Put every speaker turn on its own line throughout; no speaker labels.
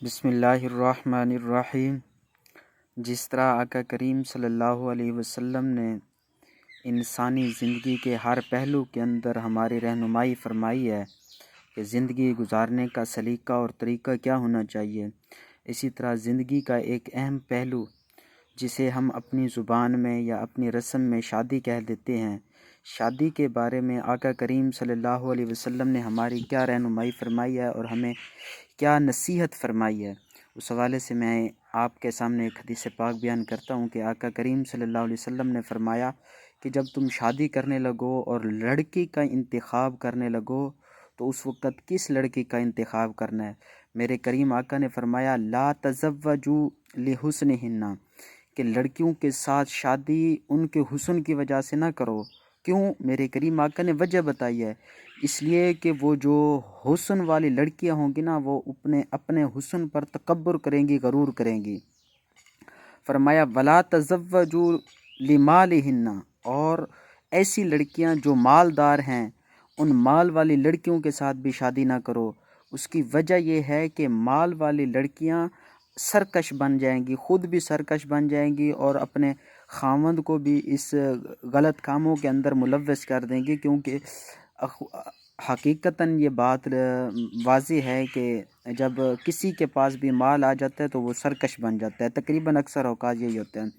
بسم اللہ الرحمن الرحیم۔ جس طرح آقا کریم صلی اللہ علیہ وسلم نے انسانی زندگی کے ہر پہلو کے اندر ہماری رہنمائی فرمائی ہے کہ زندگی گزارنے کا سلیقہ اور طریقہ کیا ہونا چاہیے، اسی طرح زندگی کا ایک اہم پہلو جسے ہم اپنی زبان میں یا اپنی رسم میں شادی کہہ دیتے ہیں، شادی کے بارے میں آقا کریم صلی اللہ علیہ وسلم نے ہماری کیا رہنمائی فرمائی ہے اور ہمیں کیا نصیحت فرمائی ہے، اس حوالے سے میں آپ کے سامنے ایک حدیث پاک بیان کرتا ہوں کہ آقا کریم صلی اللہ علیہ وسلم نے فرمایا کہ جب تم شادی کرنے لگو اور لڑکی کا انتخاب کرنے لگو تو اس وقت کس لڑکی کا انتخاب کرنا ہے۔ میرے کریم آقا نے فرمایا لا تزوجوا لحسنہن، کہ لڑکیوں کے ساتھ شادی ان کے حسن کی وجہ سے نہ کرو۔ کیوں؟ میرے کریم آقا نے وجہ بتائی ہے، اس لیے کہ وہ جو حسن والی لڑکیاں ہوں گی نا، وہ اپنے حسن پر تکبر کریں گی، غرور کریں گی۔ فرمایا ولا تزوجوا لمالہن، اور ایسی لڑکیاں جو مالدار ہیں ان مال والی لڑکیوں کے ساتھ بھی شادی نہ کرو۔ اس کی وجہ یہ ہے کہ مال والی لڑکیاں سرکش بن جائیں گی، خود بھی سرکش بن جائیں گی اور اپنے خاوند کو بھی اس غلط کاموں کے اندر ملوث کر دیں گی، کیونکہ حقیقتاً یہ بات واضح ہے کہ جب کسی کے پاس بھی مال آ جاتا ہے تو وہ سرکش بن جاتا ہے، تقریباً اکثر اوقات یہی ہوتے ہیں۔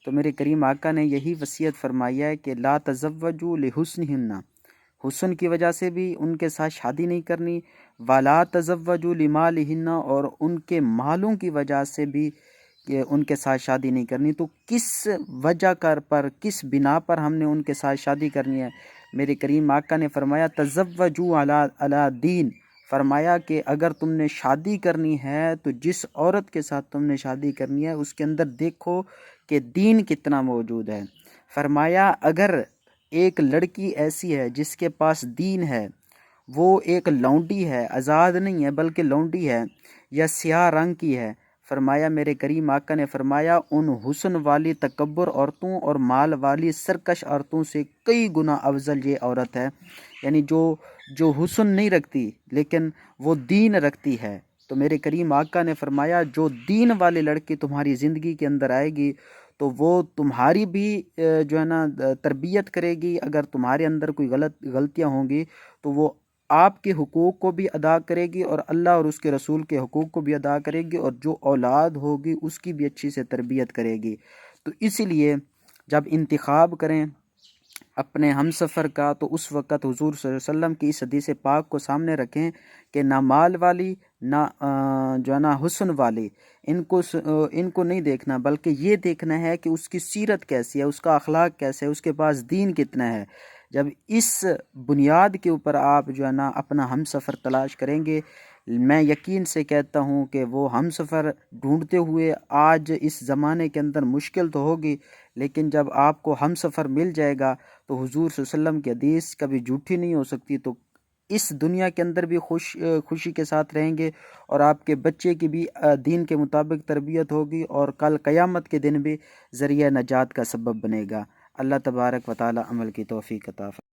تو میرے کریم آقا نے یہی وصیت فرمائی ہے کہ لا تزوجوا لحسنہن، حسن کی وجہ سے بھی ان کے ساتھ شادی نہیں کرنی، ولا تزوجوا لمالہن، اور ان کے مالوں کی وجہ سے بھی کہ ان کے ساتھ شادی نہیں کرنی۔ تو کس وجہ پر، کس بنا پر ہم نے ان کے ساتھ شادی کرنی ہے؟ میرے کریم آقا نے فرمایا تزوجوا علی دین، فرمایا کہ اگر تم نے شادی کرنی ہے تو جس عورت کے ساتھ تم نے شادی کرنی ہے اس کے اندر دیکھو کہ دین کتنا موجود ہے۔ فرمایا اگر ایک لڑکی ایسی ہے جس کے پاس دین ہے، وہ ایک لونڈی ہے، آزاد نہیں ہے بلکہ لونڈی ہے، یا سیاہ رنگ کی ہے، فرمایا میرے کریم آقا نے فرمایا ان حسن والی تکبر عورتوں اور مال والی سرکش عورتوں سے کئی گنا افضل یہ عورت ہے، یعنی جو حسن نہیں رکھتی لیکن وہ دین رکھتی ہے۔ تو میرے کریم آقا نے فرمایا جو دین والی لڑکی تمہاری زندگی کے اندر آئے گی تو وہ تمہاری بھی جو ہے نا تربیت کرے گی، اگر تمہارے اندر کوئی غلطیاں ہوں گی تو وہ آپ کے حقوق کو بھی ادا کرے گی اور اللہ اور اس کے رسول کے حقوق کو بھی ادا کرے گی، اور جو اولاد ہوگی اس کی بھی اچھی سے تربیت کرے گی۔ تو اسی لیے جب انتخاب کریں اپنے ہم سفر کا تو اس وقت حضور صلی اللہ علیہ وسلم کی اس حدیث پاک کو سامنے رکھیں کہ نہ مال والی نہ جو ہے نا حسن والی، ان کو نہیں دیکھنا، بلکہ یہ دیکھنا ہے کہ اس کی سیرت کیسی ہے، اس کا اخلاق کیسے ہے، اس کے پاس دین کتنا ہے۔ جب اس بنیاد کے اوپر آپ جو ہے نا اپنا ہم سفر تلاش کریں گے، میں یقین سے کہتا ہوں کہ وہ ہم سفر ڈھونڈتے ہوئے آج اس زمانے کے اندر مشکل تو ہوگی، لیکن جب آپ کو ہم سفر مل جائے گا تو حضور صلی اللہ علیہ وسلم کی حدیث کبھی جھوٹی نہیں ہو سکتی۔ تو اس دنیا کے اندر بھی خوشی کے ساتھ رہیں گے اور آپ کے بچے کی بھی دین کے مطابق تربیت ہوگی، اور کل قیامت کے دن بھی ذریعہ نجات کا سبب بنے گا۔ اللہ تبارک و تعالی عمل کی توفیق عطا فرمائے۔